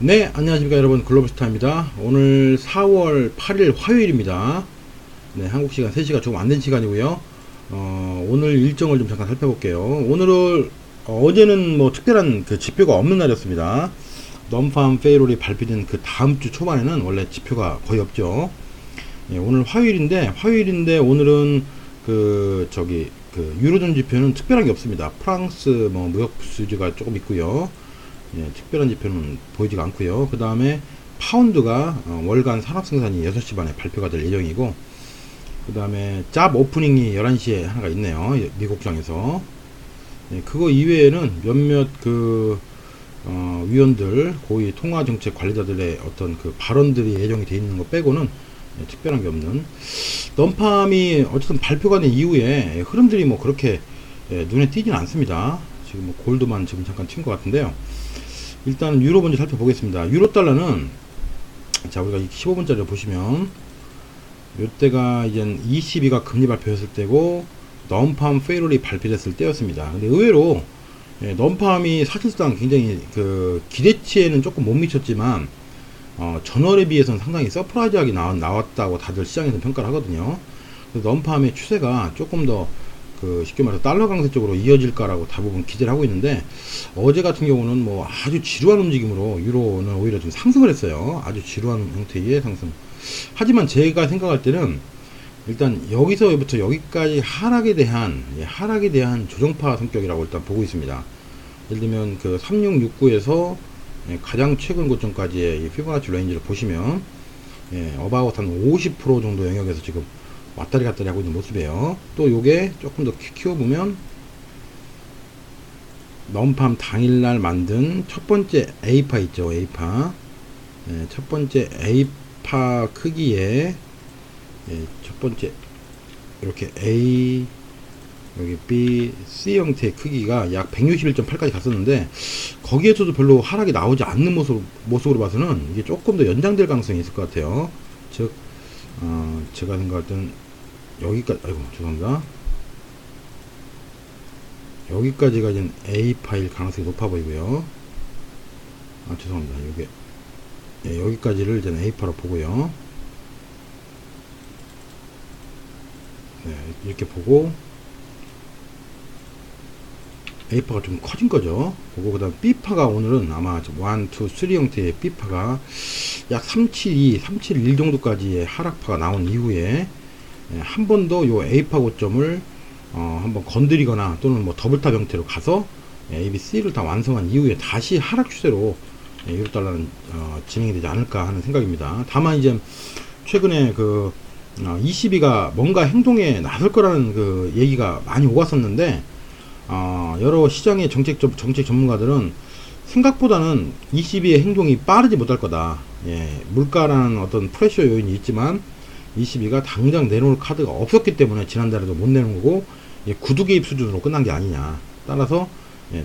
네, 안녕하십니까 여러분. 글로벌스타입니다. 오늘 4월 8일 화요일입니다. 네, 한국 시간 3시가 조금 안 된 시간이고요. 오늘 일정을 좀 잠깐 살펴볼게요. 오늘은 어제는 뭐 특별한 그 지표가 없는 날이었습니다. 넘팜 페이롤이 발표된 그 다음 주 초반에는 원래 지표가 거의 없죠. 예, 오늘 화요일인데 오늘은 그 유로존 지표는 특별한 게 없습니다. 프랑스 뭐 무역 수지가 조금 있고요. 예, 특별한 지표는 보이지가 않고요. 그 다음에 파운드가 월간 산업생산이 6시 반에 발표가 될 예정이고, 그 다음에 잡 오프닝이 11시에 하나가 있네요. 미국장에서. 예, 그거 이외에는 몇몇 위원들, 고위 통화정책 관리자들의 어떤 그 발언들이 예정이 돼 있는 거 빼고는 예, 특별한 게 없는. 넘팜이 어쨌든 발표가 된 이후에 흐름들이 뭐 그렇게 눈에 띄지는 않습니다. 지금 뭐 골드만 지금 잠깐 튄 것 같은데요. 일단 유로 먼저 살펴보겠습니다. 유로 달러는 자 우리가 15분짜리를 보시면 이때가 이제 ECB가 금리 발표했을 때고 넘팜 페이롤이 발표됐을 때였습니다. 근데 의외로 넘팜이 사실상 굉장히 그 기대치에는 조금 못 미쳤지만 전월에 비해서는 상당히 서프라이즈하게 나왔다고 다들 시장에서 평가를 하거든요. 그래서 넘팜의 추세가 조금 더 쉽게 말해서 달러 강세 쪽으로 이어질까라고 대부분 기대를 하고 있는데, 어제 같은 경우는 뭐 아주 지루한 움직임으로 유로는 오히려 좀 상승을 했어요. 아주 지루한 형태의 상승. 하지만 제가 생각할 때는 일단 여기서부터 여기까지 하락에 대한 조정파 성격이라고 일단 보고 있습니다. 예를 들면 그 3669에서 가장 최근 고점까지의 피보나치 레인지를 보시면 어바웃 한 50% 정도 영역에서 지금 왔다리 갔다리 하고 있는 모습이에요. 또 요게 조금 더 키워보면 넘팜 당일날 만든 첫 번째 A파 있죠. A파. 첫 번째 A파 크기에 첫 번째 이렇게 A 여기 B, C 형태의 크기가 약 161.8까지 갔었는데 거기에서도 별로 하락이 나오지 않는 모습으로 봐서는 이게 조금 더 연장될 가능성이 있을 것 같아요. 즉 제가 생각할 때는 여기까지, 아이고 죄송합니다, 여기까지가 이제 A 파일 가능성이 높아 보이고요. 죄송합니다. 이게 여기까지를 이제 A 파로 보고요. 네, 이렇게 보고 A파가 좀 커진 거죠. 보고, 그 다음 B파가 오늘은 아마 1, 2, 3 형태의 B파가 약 372, 371 정도까지의 하락파가 나온 이후에 한 번 더 요 A파 고점을 한번 건드리거나 또는 뭐 더블탑 형태로 가서 A, B, C를 다 완성한 이후에 다시 하락 추세로 유로 달러는 진행이 되지 않을까 하는 생각입니다. 다만 이제 최근에 ECB가 뭔가 행동에 나설 거라는 그 얘기가 많이 오갔었는데, 여러 시장의 정책 전문가들은 생각보다는 ECB의 행동이 빠르지 못할 거다. 물가라는 어떤 프레셔 요인이 있지만 ECB가 당장 내놓을 카드가 없었기 때문에 지난달에도 못 내놓은 거고, 구두 개입 수준으로 끝난 게 아니냐. 따라서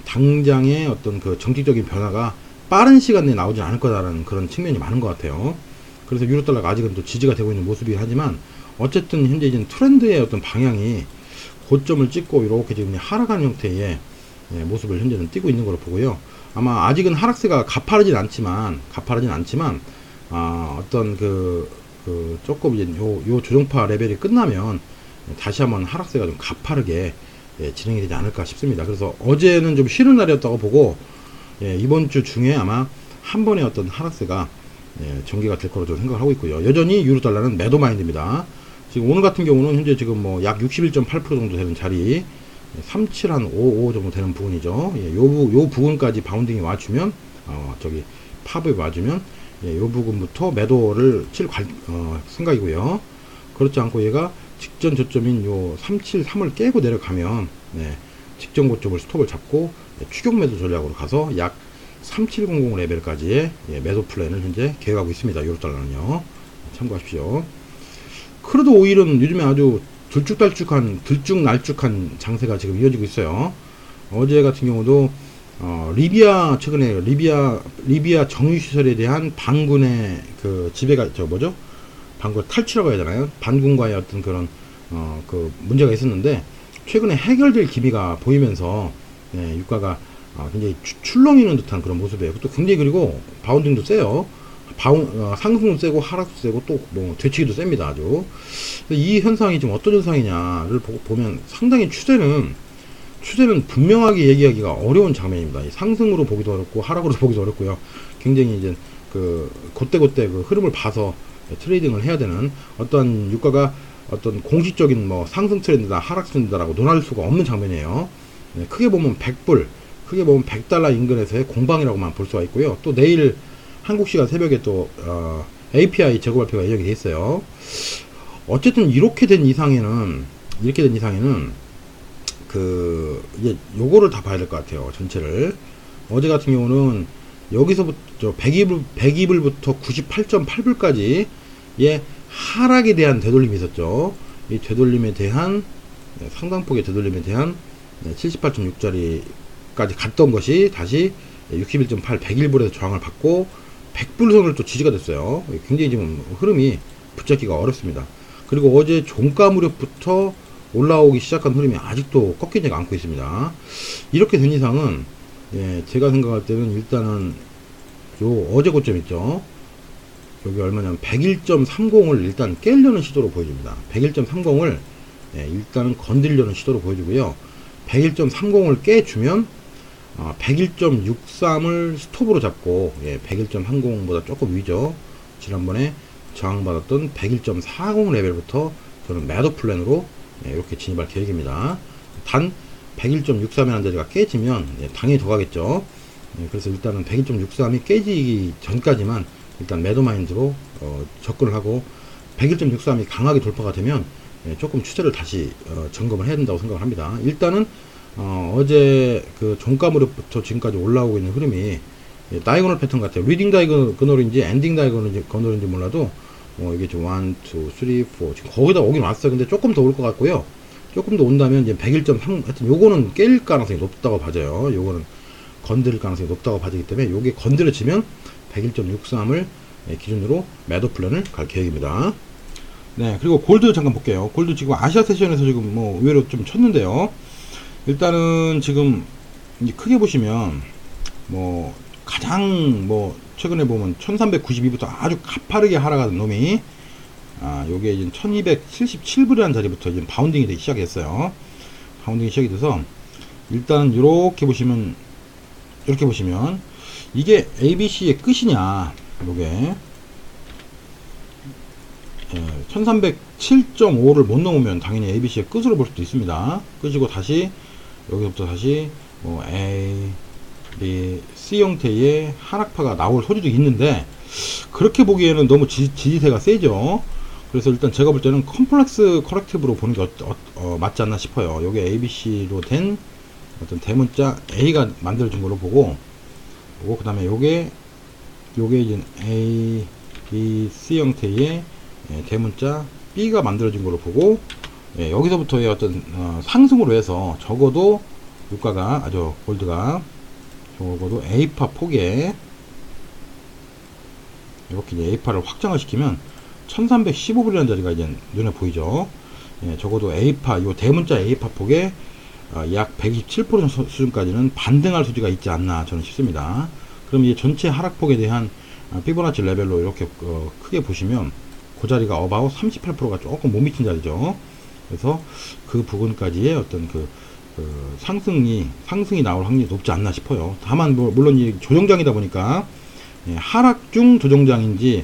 당장의 어떤 그 정책적인 변화가 빠른 시간 내에 나오지 않을 거다라는 그런 측면이 많은 것 같아요. 그래서 유로 달러가 아직은 또 지지가 되고 있는 모습이긴 하지만, 어쨌든 현재 이제 트렌드의 어떤 방향이 고점을 찍고 이렇게 지금 하락하는 형태의 모습을 현재는 띄고 있는 걸로 보고요. 아마 아직은 하락세가 가파르진 않지만 어떤 조금 이제 요 조정파 레벨이 끝나면 다시 한번 하락세가 좀 가파르게 진행이 되지 않을까 싶습니다. 그래서 어제는 좀 쉬는 날이었다고 보고, 이번 주 중에 아마 한 번의 어떤 하락세가 전개가 될 거로 저는 생각을 하고 있고요. 여전히 유로 달러는 매도 마인드입니다. 지금 오늘 같은 경우는 현재 지금 뭐 약 61.8% 정도 되는 자리, 37.55 정도 되는 부분이죠. 요 부분까지 바운딩이 와주면, 팝을 와주면, 요 부분부터 매도를 칠 생각이고요. 그렇지 않고 얘가 직전 저점인 요 373을 깨고 내려가면, 직전 고점을 스톱을 잡고 추격 매도 전략으로 가서 약 3700 레벨까지의 매도 플랜을 현재 계획하고 있습니다. 유로 달러는요. 참고하십시오. 크루드 오일은 요즘에 아주 들쭉날쭉한 장세가 지금 이어지고 있어요. 어제 같은 경우도 최근에 리비아 정유시설에 대한 반군의 지배가 반군 탈취라고 해야 되나요? 반군과의 어떤 그런 문제가 있었는데, 최근에 해결될 기미가 보이면서 유가가 굉장히 출렁이는 듯한 그런 모습이에요. 또 굉장히, 그리고 바운딩도 세요. 상승도 세고 하락도 세고 또 뭐 되치기도 셉니다. 아주. 이 현상이 지금 어떤 현상이냐를 보면 상당히 추세는 분명하게 얘기하기가 어려운 장면입니다. 이 상승으로 보기도 어렵고 하락으로 보기도 어렵고요. 굉장히 이제 그 그때 그 흐름을 봐서 트레이딩을 해야 되는, 어떤 유가가 어떤 공식적인 뭐 상승 트렌드다 하락 트렌드다라고 논할 수가 없는 장면이에요. 크게 보면 100달러 인근에서의 공방이라고만 볼 수가 있고요. 또 내일 한국 시간 새벽에 또 API 재고 발표가 예정이 돼 있어요. 어쨌든 이렇게 된 이상에는 그 이제 요거를 다 봐야 될 것 같아요. 전체를. 어제 같은 경우는 여기서부터 100이불부터 98.8불까지 예 하락에 대한 되돌림이 있었죠. 이 되돌림에 대한 상당폭의 되돌림에 대한 78.6짜리까지 갔던 것이 다시 61.8 101불에서 저항을 받고 100불선을 또 지지가 됐어요. 굉장히 지금 흐름이 붙잡기가 어렵습니다. 그리고 어제 종가 무렵부터 올라오기 시작한 흐름이 아직도 꺾이지 않고 있습니다. 이렇게 된 이상은 제가 생각할 때는 일단은 요 어제 고점 있죠. 여기 얼마냐면 101.30을 일단 깨려는 시도로 보여줍니다. 101.30을 일단은 건드리려는 시도로 보여주고요. 101.30을 깨주면 101.63을 스톱으로 잡고 101.30보다 조금 위죠. 지난번에 저항받았던 101.40 레벨부터 저는 매도 플랜으로 이렇게 진입할 계획입니다. 단 101.63이라는 자리가 깨지면 당연히 더 가겠죠. 그래서 일단은 101.63이 깨지기 전까지만 일단 매도 마인드로 접근을 하고, 101.63이 강하게 돌파가 되면 조금 추세를 다시 점검을 해야 된다고 생각을 합니다. 일단은 어제 그 종가 무렵부터 지금까지 올라오고 있는 흐름이 다이고널 패턴 같아요. 리딩 다이고널인지 엔딩 다이고널인지 몰라도 이게 좀 1, 2, 3, 4 지금 거기다 오긴 왔어요. 근데 조금 더 올 것 같고요. 조금 더 온다면 이제 101.3 하여튼 요거는 깰 가능성이 높다고 봐져요. 요거는 건드릴 가능성이 높다고 봐지기 때문에 요게 건드려지면 101.63을 기준으로 매도 플랜을 갈 계획입니다. 네, 그리고 골드 잠깐 볼게요. 골드 지금 아시아 세션에서 지금 뭐 의외로 좀 쳤는데요. 일단은 지금 이제 크게 보시면 뭐 가장 뭐 최근에 보면 1392부터 아주 가파르게 하락하던 놈이 요게 이제 1277불이라는 자리부터 이제 바운딩이 되기 시작했어요. 바운딩이 시작이 돼서 일단 이렇게 보시면 이게 ABC의 끝이냐, 요게 1307.5를 못 넘으면 당연히 ABC의 끝으로 볼 수도 있습니다. 끝이고 다시 여기서부터 다시 뭐 A, B, C 형태의 하락파가 나올 소리도 있는데 그렇게 보기에는 너무 지지세가 세죠. 그래서 일단 제가 볼 때는 컴플렉스 커렉티브로 보는 게 맞지 않나 싶어요. 요게 ABC로 된 어떤 대문자 A가 만들어진 걸로 보고 그 다음에 요게 이제 A, B, C 형태의 대문자 B가 만들어진 걸로 보고, 여기서부터의 어떤 상승으로 해서 적어도 유가가 골드가 적어도 A파 폭에 이렇게 이제 A파를 확장을 시키면 1315불이라는 자리가 이제 눈에 보이죠. 적어도 A파, 요 대문자 A파 폭에 약 127% 수준까지는 반등할 소지가 있지 않나 저는 싶습니다. 그럼 이 전체 하락폭에 대한 피보나치 레벨로 이렇게 크게 보시면 그 자리가 어바웃 38%가 조금 못 미친 자리죠. 그래서 그 부분까지의 어떤 상승이 나올 확률이 높지 않나 싶어요. 다만 물론 이 조정장이다 보니까 하락 중 조정장인지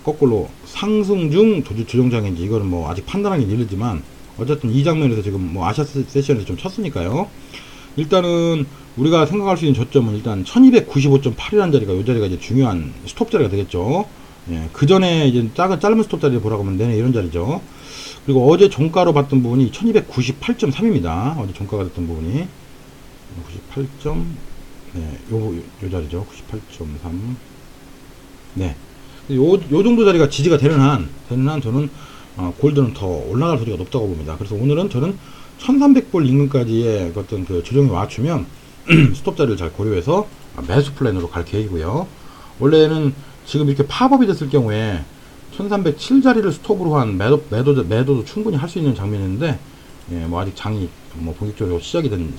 거꾸로 상승 중 조정장인지 이거는 뭐 아직 판단하기 이르지만 어쨌든 이 장면에서 지금 뭐 아시아 세션에서 좀 쳤으니까요. 일단은 우리가 생각할 수 있는 저점은 일단 1295.8이라는 자리가 이 자리가 이제 중요한 스톱 자리가 되겠죠. 그 전에 이제 짧은 스톱 자리를 보라고 하면 내내 이런 자리죠. 그리고 어제 종가로 봤던 부분이 1298.3입니다. 어제 종가가 됐던 부분이 98. 요 자리죠. 98.3. 네. 요 정도 자리가 지지가 되는 한 저는 골드는 더 올라갈 소리가 높다고 봅니다. 그래서 오늘은 저는 1300불 인근까지의 어떤 그 조정이 맞추면 스톱 자리를 잘 고려해서 매수 플랜으로 갈 계획이고요. 원래는 지금 이렇게 팝업이 됐을 경우에 1307 자리를 스톱으로 한 매도도 충분히 할 수 있는 장면인데 뭐 아직 장이 뭐 본격적으로 시작이 된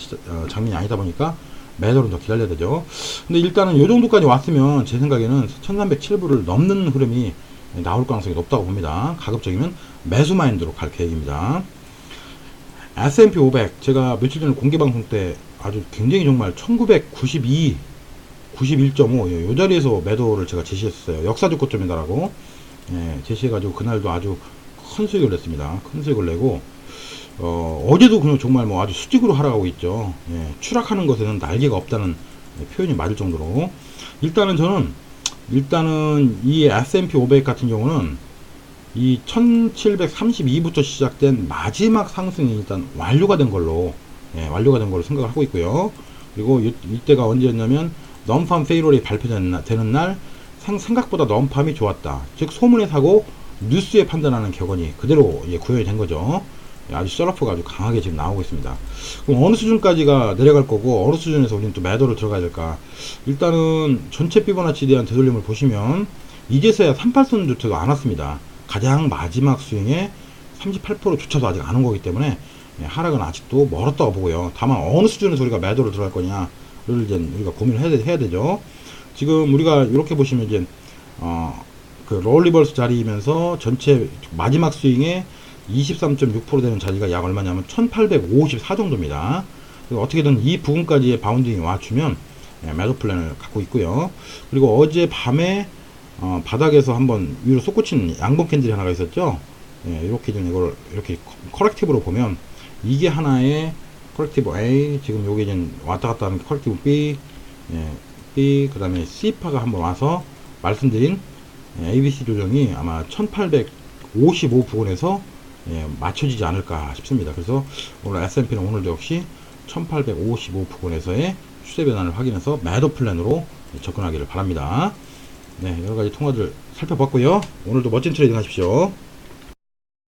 장면이 아니다 보니까 매도는 더 기다려야 되죠. 근데 일단은 요 정도까지 왔으면 제 생각에는 1307불을 넘는 흐름이 나올 가능성이 높다고 봅니다. 가급적이면 매수 마인드로 갈 계획입니다. S&P 500 제가 며칠 전에 공개방송 때 아주 굉장히 정말 1992 91.5 요 자리에서 매도를 제가 제시했어요. 역사적 고점이다라고 제시해가지고 그날도 아주 큰 수익을 냈습니다. 큰 수익을 내고 어제도 그냥 정말 뭐 아주 수직으로 하락하고 있죠. 추락하는 것에는 날개가 없다는 표현이 맞을 정도로 일단은 이 S&P 500 같은 경우는 이 1732부터 시작된 마지막 상승이 일단 완료가 된 걸로 생각을 하고 있고요. 그리고 이때가 언제였냐면 넌팜 페이롤이 발표되는 날 생각보다 넌팜이 좋았다. 즉 소문에 사고 뉴스에 판단하는 격언이 그대로 구현이 된 거죠. 아주 셀러프가 아주 강하게 지금 나오고 있습니다. 그럼 어느 수준까지가 내려갈 거고 어느 수준에서 우리는 또 매도를 들어가야 될까? 일단은 전체 피보나치에 대한 되돌림을 보시면 이제서야 38선조차도 안 왔습니다. 가장 마지막 스윙에 38%조차도 아직 안 온 거기 때문에 하락은 아직도 멀었다고 보고요. 다만 어느 수준에서 우리가 매도를 들어갈 거냐를 이제 우리가 고민을 해야 되죠. 지금 우리가 이렇게 보시면 이제 그 롤리버스 자리이면서 전체 마지막 스윙에 23.6% 되는 자리가 약 얼마냐면 1854 정도입니다. 어떻게든 이 부분까지의 바운딩이 와주면 매도 플랜을 갖고 있고요. 그리고 어제 밤에 바닥에서 한번 위로 솟구친 양봉 캔들이 하나가 있었죠. 이렇게 좀 이걸 이렇게 커렉티브로 보면 이게 하나의 커렉티브 A, 지금 요게 이제 왔다 갔다 하는 커렉티브 B, B, 그 다음에 C파가 한번 와서 말씀드린 ABC 조정이 아마 1855 부근에서 맞춰지지 않을까 싶습니다. 그래서 오늘 S&P는 오늘도 역시 1855 부근에서의 추세 변화를 확인해서 매도 플랜으로 접근하기를 바랍니다. 여러가지 통화들 살펴봤고요. 오늘도 멋진 트레이딩 하십시오.